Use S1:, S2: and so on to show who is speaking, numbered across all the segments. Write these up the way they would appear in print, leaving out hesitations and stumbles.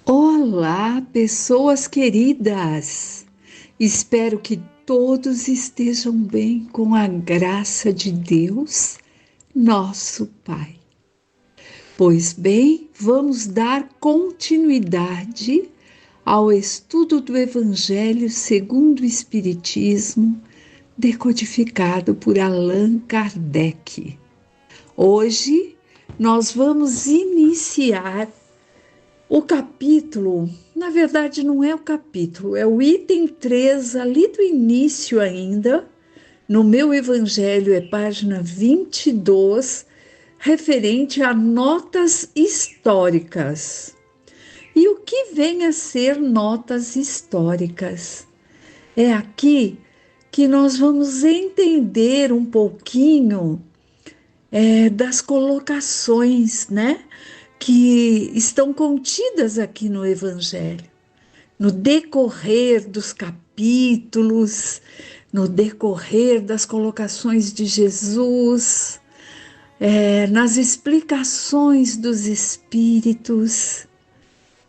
S1: Olá, pessoas queridas! Espero que todos estejam bem com a graça de Deus, nosso Pai. Pois bem, vamos dar continuidade ao estudo do Evangelho segundo o Espiritismo, decodificado por Allan Kardec. Hoje nós vamos iniciar o capítulo, na verdade não é o capítulo, é o item 3, ali do início ainda, no meu evangelho é página 22, referente a notas históricas. E o que vem a ser notas históricas? É aqui que nós vamos entender um pouquinho das colocações, né? Que estão contidas aqui no Evangelho, no decorrer dos capítulos, no decorrer das colocações de Jesus, nas explicações dos Espíritos,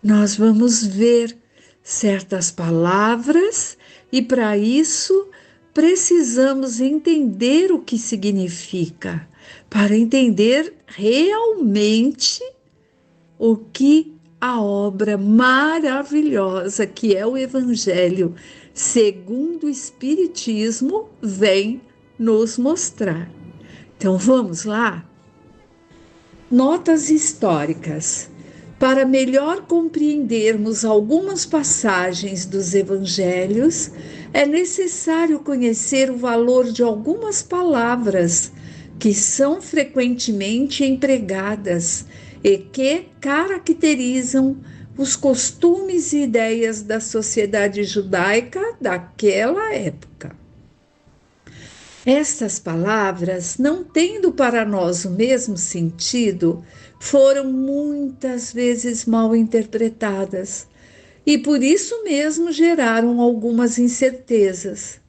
S1: nós vamos ver certas palavras e, para isso, precisamos entender o que significa, para entender realmente o que a obra maravilhosa que é o Evangelho segundo o Espiritismo vem nos mostrar. Então vamos lá? Notas históricas. Para melhor compreendermos algumas passagens dos Evangelhos, é necessário conhecer o valor de algumas palavras que são frequentemente empregadas e que caracterizam os costumes e ideias da sociedade judaica daquela época. Estas palavras, não tendo para nós o mesmo sentido, foram muitas vezes mal interpretadas e por isso mesmo geraram algumas incertezas.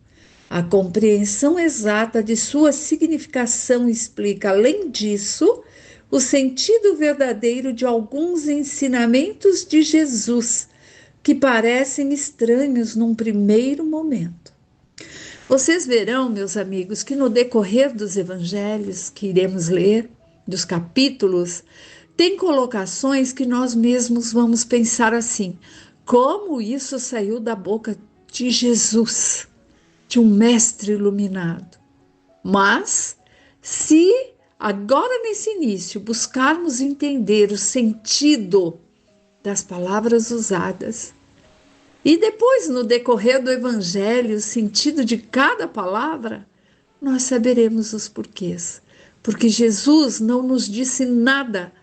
S1: A compreensão exata de sua significação explica, além disso, o sentido verdadeiro de alguns ensinamentos de Jesus, que parecem estranhos num primeiro momento. Vocês verão, meus amigos, que no decorrer dos evangelhos que iremos ler, dos capítulos, tem colocações que nós mesmos vamos pensar assim: como isso saiu da boca de Jesus, de um mestre iluminado? Mas, se agora nesse início buscarmos entender o sentido das palavras usadas, e depois, no decorrer do Evangelho, o sentido de cada palavra, nós saberemos os porquês. Porque Jesus não nos disse nada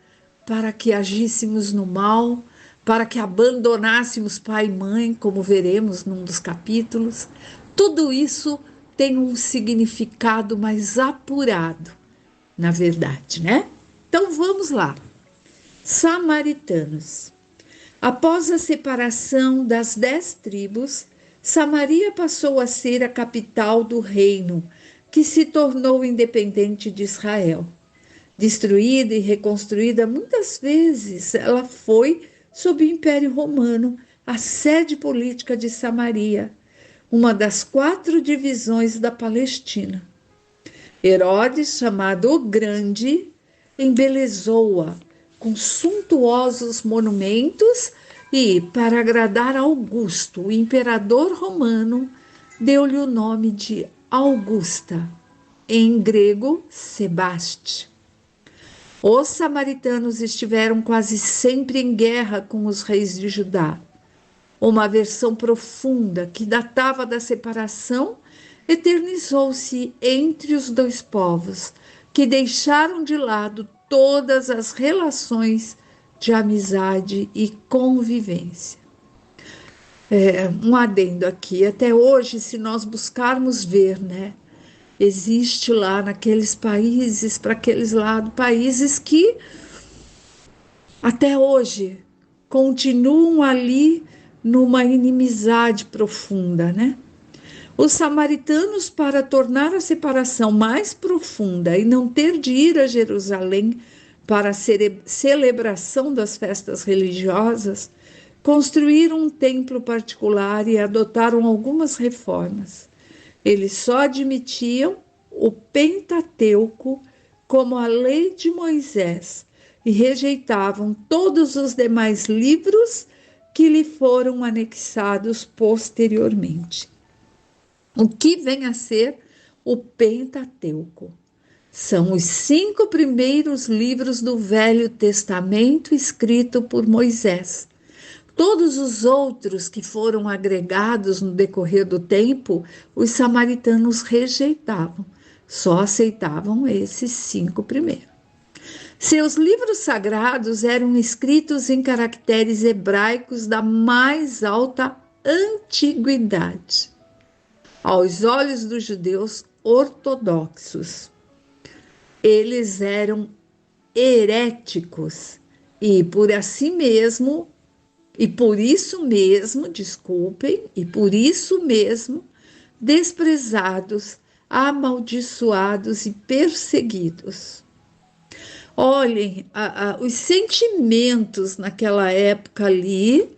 S1: para que agíssemos no mal, para que abandonássemos pai e mãe, como veremos num dos capítulos. Tudo isso tem um significado mais apurado, na verdade, né? Então vamos lá. Samaritanos. Após a separação das 10 tribos, Samaria passou a ser a capital do reino, que se tornou independente de Israel. Destruída e reconstruída muitas vezes, ela foi, sob o Império Romano, a sede política de Samaria, uma das 4 divisões da Palestina. Herodes, chamado o Grande, embelezou-a com suntuosos monumentos e, para agradar Augusto, o imperador romano, deu-lhe o nome de Augusta, em grego, Sebaste. Os samaritanos estiveram quase sempre em guerra com os reis de Judá. Uma aversão profunda que datava da separação eternizou-se entre os dois povos, que deixaram de lado todas as relações de amizade e convivência. Um adendo aqui, até hoje, se nós buscarmos ver, né, existe lá naqueles países, para aqueles lados, países que até hoje continuam ali numa inimizade profunda, né? Os samaritanos, para tornar a separação mais profunda e não ter de ir a Jerusalém para a celebração das festas religiosas, construíram um templo particular e adotaram algumas reformas. Eles só admitiam o Pentateuco como a lei de Moisés e rejeitavam todos os demais livros que lhe foram anexados posteriormente. O que vem a ser o Pentateuco? São os 5 primeiros livros do Velho Testamento escrito por Moisés. Todos os outros que foram agregados no decorrer do tempo, os samaritanos rejeitavam, só aceitavam esses 5 primeiros. Seus livros sagrados eram escritos em caracteres hebraicos da mais alta antiguidade. Aos olhos dos judeus ortodoxos, eles eram heréticos e por isso mesmo, desprezados, amaldiçoados e perseguidos. Olhem, os sentimentos naquela época ali,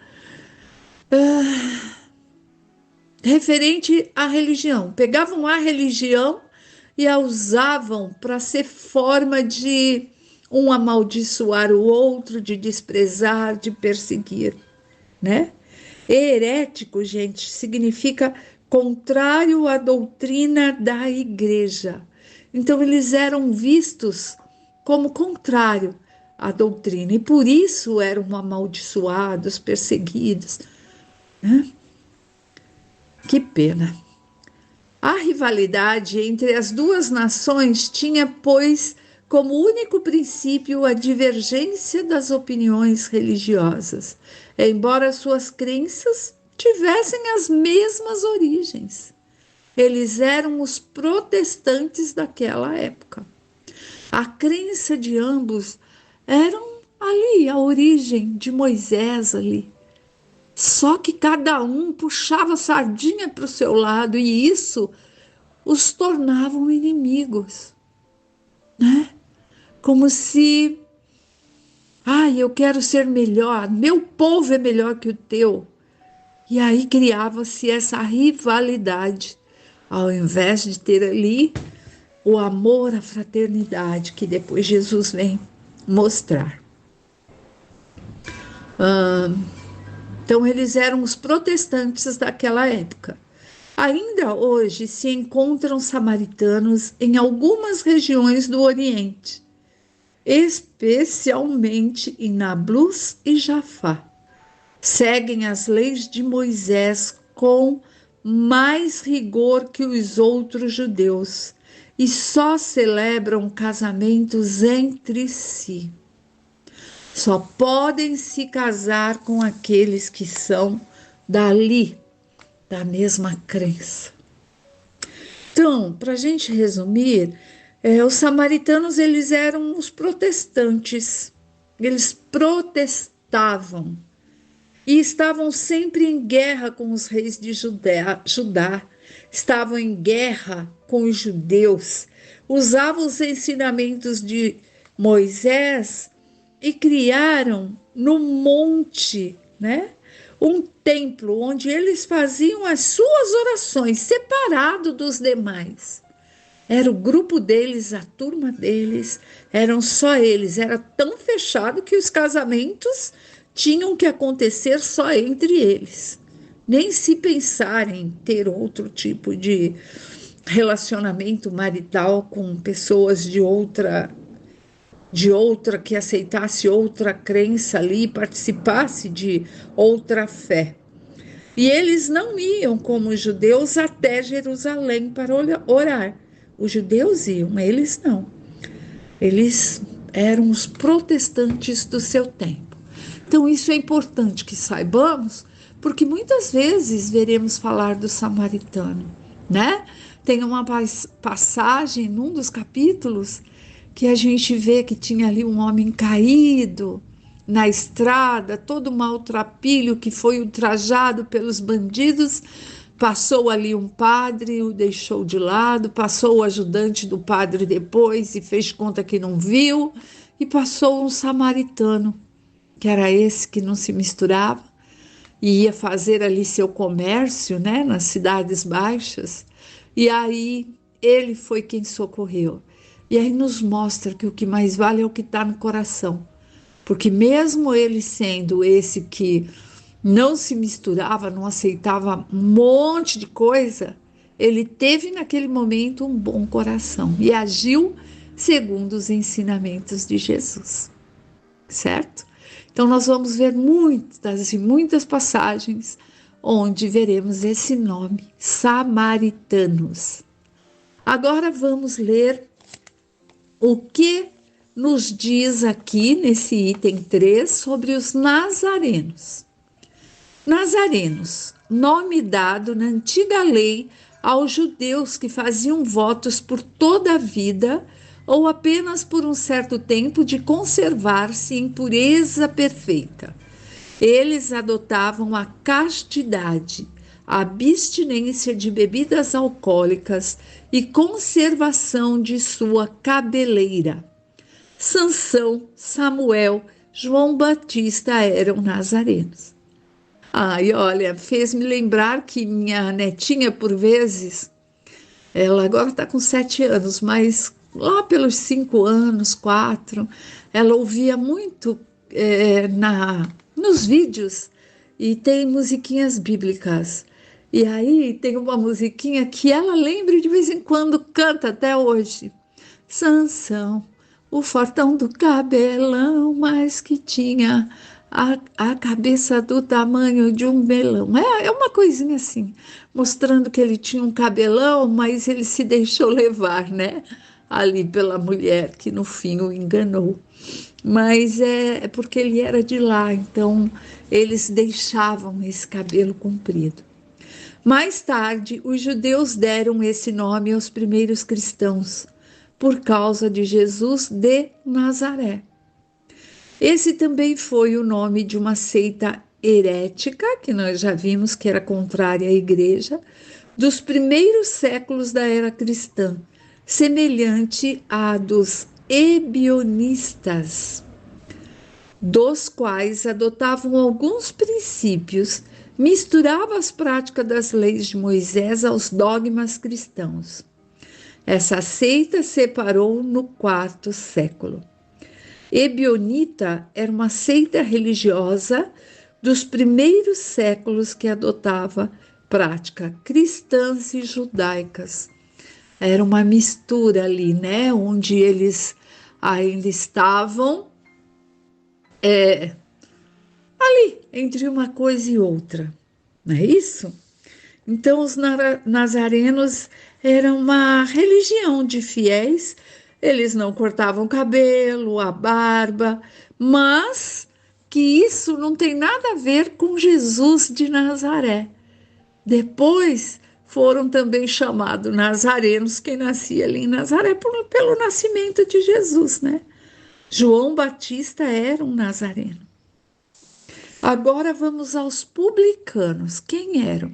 S1: referente à religião. Pegavam a religião e a usavam para ser forma de um amaldiçoar o outro, de desprezar, de perseguir, né? Herético, gente, significa contrário à doutrina da igreja. Então, eles eram vistos como contrário à doutrina e por isso eram amaldiçoados, perseguidos, né? Que pena. A rivalidade entre as duas nações tinha, pois, como único princípio a divergência das opiniões religiosas, embora suas crenças tivessem as mesmas origens. Eles eram os protestantes daquela época. A crença de ambos eram ali, a origem de Moisés ali. Só que cada um puxava a sardinha para o seu lado e isso os tornavam inimigos, né? Como se, eu quero ser melhor, meu povo é melhor que o teu. E aí criava-se essa rivalidade, ao invés de ter ali o amor, a fraternidade que depois Jesus vem mostrar. Então, eles eram os protestantes daquela época. Ainda hoje se encontram samaritanos em algumas regiões do Oriente, especialmente em Nablus e Jafá. Seguem as leis de Moisés com mais rigor que os outros judeus e só celebram casamentos entre si. Só podem se casar com aqueles que são dali, da mesma crença. Então, para a gente resumir, os samaritanos eles eram os protestantes, eles protestavam e estavam sempre em guerra com os reis de Judá, estavam em guerra com os judeus, usavam os ensinamentos de Moisés e criaram no monte, né, um templo onde eles faziam as suas orações separado dos demais. Era o grupo deles, a turma deles, eram só eles. Era tão fechado que os casamentos tinham que acontecer só entre eles. Nem se pensar em ter outro tipo de relacionamento marital com pessoas de outra que aceitasse outra crença ali, participasse de outra fé. E eles não iam como os judeus até Jerusalém para orar. Os judeus iam, eles não. Eles eram os protestantes do seu tempo. Então isso é importante que saibamos, porque muitas vezes veremos falar do samaritano, né? Tem uma passagem num dos capítulos que a gente vê que tinha ali um homem caído na estrada, todo maltrapilho, que foi ultrajado pelos bandidos. Passou ali um padre, o deixou de lado, passou o ajudante do padre depois e fez conta que não viu, e passou um samaritano, que era esse que não se misturava, e ia fazer ali seu comércio, né, nas cidades baixas. E aí ele foi quem socorreu. E aí nos mostra que o que mais vale é o que está no coração. Porque mesmo ele sendo esse que não se misturava, não aceitava um monte de coisa, ele teve naquele momento um bom coração e agiu segundo os ensinamentos de Jesus, certo? Então nós vamos ver muitas e muitas passagens onde veremos esse nome, samaritanos. Agora vamos ler o que nos diz aqui nesse item 3 sobre os nazarenos. Nazarenos, nome dado na antiga lei aos judeus que faziam votos por toda a vida ou apenas por um certo tempo de conservar-se em pureza perfeita. Eles adotavam a castidade, a abstinência de bebidas alcoólicas e conservação de sua cabeleira. Sansão, Samuel, João Batista eram nazarenos. E olha, fez-me lembrar que minha netinha, por vezes, ela agora está com 7 anos, mas lá pelos 5 anos, 4, ela ouvia muito nos vídeos e tem musiquinhas bíblicas. E aí tem uma musiquinha que ela lembra e de vez em quando canta até hoje. Sansão, o fortão do cabelão, mas que tinha a cabeça do tamanho de um melão. É uma coisinha assim, mostrando que ele tinha um cabelão, mas ele se deixou levar, né? Ali pela mulher que no fim o enganou. Mas é porque ele era de lá, então eles deixavam esse cabelo comprido. Mais tarde, os judeus deram esse nome aos primeiros cristãos, por causa de Jesus de Nazaré. Esse também foi o nome de uma seita herética, que nós já vimos que era contrária à igreja, dos primeiros séculos da era cristã, semelhante à dos ebionistas, dos quais adotavam alguns princípios, misturavam as práticas das leis de Moisés aos dogmas cristãos. Essa seita separou no 4º século. Ebionita era uma seita religiosa dos primeiros séculos que adotava práticas cristãs e judaicas. Era uma mistura ali, né? Onde eles ainda estavam ali, entre uma coisa e outra. Não é isso? Então, os nazarenos eram uma religião de fiéis. Eles não cortavam o cabelo, a barba, mas que isso não tem nada a ver com Jesus de Nazaré. Depois foram também chamados nazarenos quem nascia ali em Nazaré pelo nascimento de Jesus, né? João Batista era um nazareno. Agora vamos aos publicanos. Quem eram?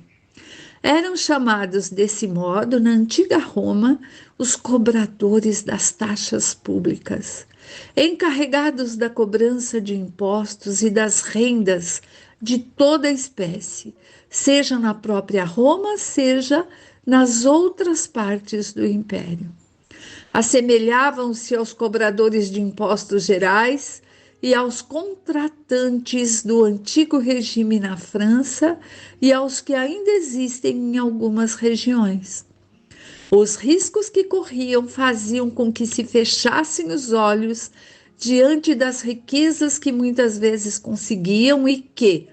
S1: Eram chamados desse modo, na antiga Roma, os cobradores das taxas públicas, encarregados da cobrança de impostos e das rendas de toda espécie, seja na própria Roma, seja nas outras partes do império. Assemelhavam-se aos cobradores de impostos gerais e aos contratantes do antigo regime na França e aos que ainda existem em algumas regiões. Os riscos que corriam faziam com que se fechassem os olhos diante das riquezas que muitas vezes conseguiam e que,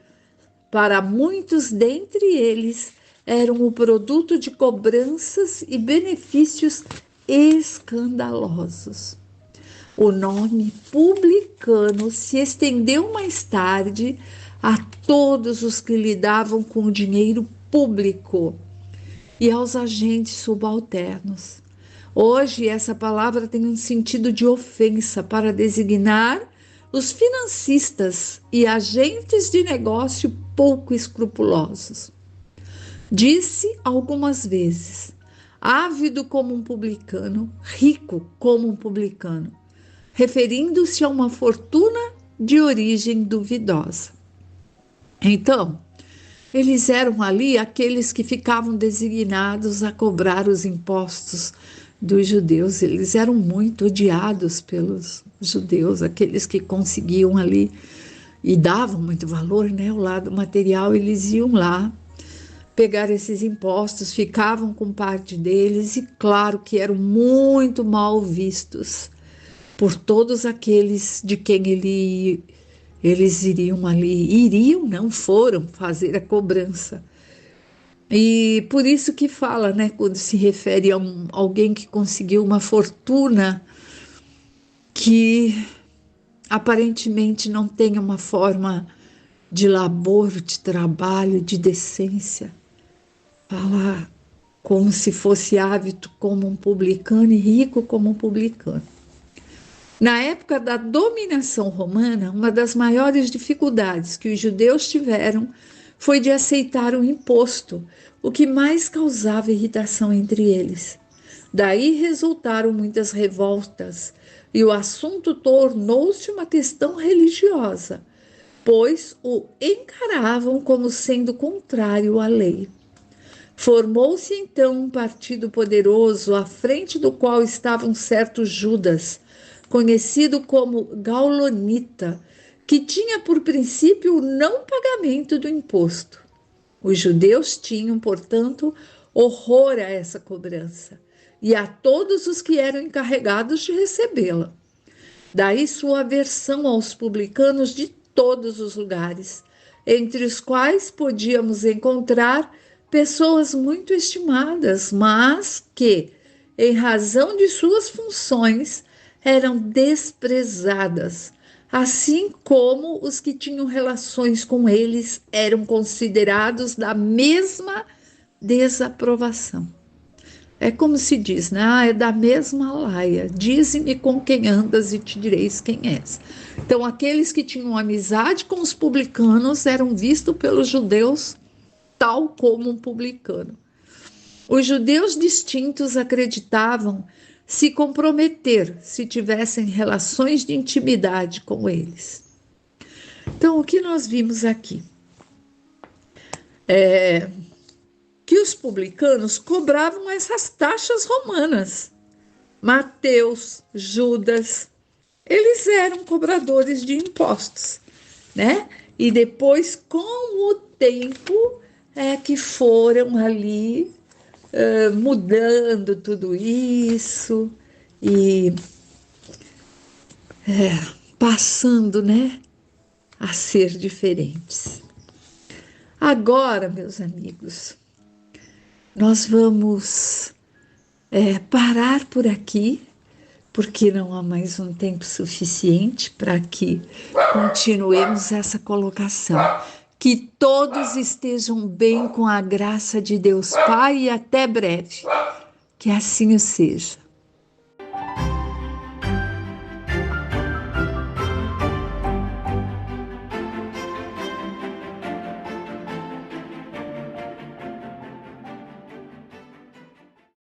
S1: para muitos dentre eles, eram o produto de cobranças e benefícios escandalosos. O nome publicano se estendeu mais tarde a todos os que lidavam com o dinheiro público e aos agentes subalternos. Hoje, essa palavra tem um sentido de ofensa para designar os financistas e agentes de negócio pouco escrupulosos. Disse algumas vezes: ávido como um publicano, rico como um publicano, referindo-se a uma fortuna de origem duvidosa. Então, Eles eram ali aqueles que ficavam designados a cobrar os impostos dos judeus. Eles eram muito odiados pelos judeus, aqueles que conseguiam ali e davam muito valor, né, o lado material. Eles iam lá pegar esses impostos, ficavam com parte deles e claro que eram muito mal vistos por todos aqueles de quem eles não foram fazer a cobrança. E por isso que fala, né, quando se refere a alguém que conseguiu uma fortuna que aparentemente não tem uma forma de labor, de trabalho, de decência. Fala como se fosse hábito como um publicano e rico como um publicano. Na época da dominação romana, uma das maiores dificuldades que os judeus tiveram foi de aceitar o imposto, o que mais causava irritação entre eles. Daí resultaram muitas revoltas e o assunto tornou-se uma questão religiosa, pois o encaravam como sendo contrário à lei. Formou-se então um partido poderoso, à frente do qual estava um certo Judas, conhecido como gaulonita, que tinha por princípio o não pagamento do imposto. Os judeus tinham, portanto, horror a essa cobrança e a todos os que eram encarregados de recebê-la. Daí sua aversão aos publicanos de todos os lugares, entre os quais podíamos encontrar pessoas muito estimadas, mas que, em razão de suas funções, eram desprezadas, assim como os que tinham relações com eles eram considerados da mesma desaprovação. É como se diz, né? É da mesma laia. Dize-me com quem andas e te direis quem és. Então, aqueles que tinham amizade com os publicanos eram vistos pelos judeus tal como um publicano. Os judeus distintos acreditavam se comprometer se tivessem relações de intimidade com eles. Então, o que nós vimos aqui? Que os publicanos cobravam essas taxas romanas. Mateus, Judas, eles eram cobradores de impostos, né? E depois, com o tempo, que foram ali mudando tudo isso e passando, né, a ser diferentes. Agora, meus amigos, nós vamos parar por aqui, porque não há mais um tempo suficiente para que continuemos essa colocação. Que todos estejam bem com a graça de Deus Pai e até breve. Que assim o seja.